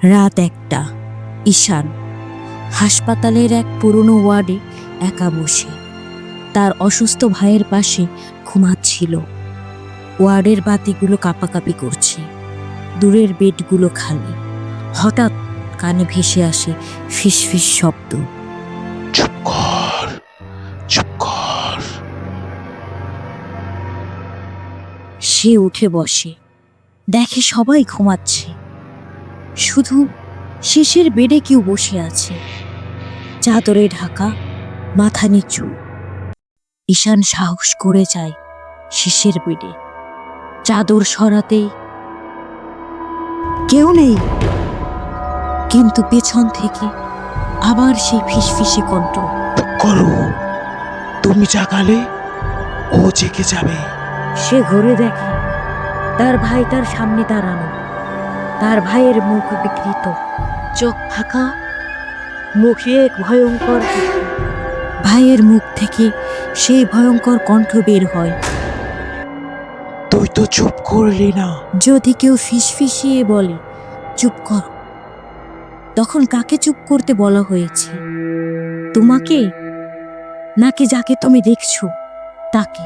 রাত 1টা। ঈশান হাসপাতালের এক পুরনো ওয়ার্ডে একা বসে তার অসুস্থ ভাইয়ের পাশে ঘুমাচ্ছিল। ওয়ার্ডের বাতিগুলো কাঁপাকাঁপি করছে, দূরের বেডগুলো খালি। হঠাৎ কানে ভেসে আসে ফিসফিস শব্দ। চুপ কর, চুপ কর। সে উঠে বসে, দেখে সবাই ঘুমাচ্ছে, শুধু শেষের বেডে কেউ বসে আছে, চাদরে ঢাকা, মাথা নিচু। ঈশান সাহস করে যায় শেষের বেডে। চাদর সরাতেই কেউ নেই, কিন্তু পেছন থেকে আবার সেই ফিসফিসে কণ্ঠ। করো, তুমি জাগালে ও জেগে যাবে। সে ঘুরে দেখে তার ভাই তার সামনে দাঁড়ানো। তার ভাইয়ের মুখ বিকৃত, চোখ ফাঁকা, মুখে এক ভয়ঙ্কর হাসি। ভাইয়ের মুখ থেকে সেই ভয়ঙ্কর কণ্ঠ বের হয়, তুই তো চুপ করলি না। যদি কেউ ফিসফিসিয়ে বলে চুপ কর, তখন কাকে চুপ করতে বলা হয়েছে? তোমাকে, নাকি যাকে তুমি দেখছো তাকে?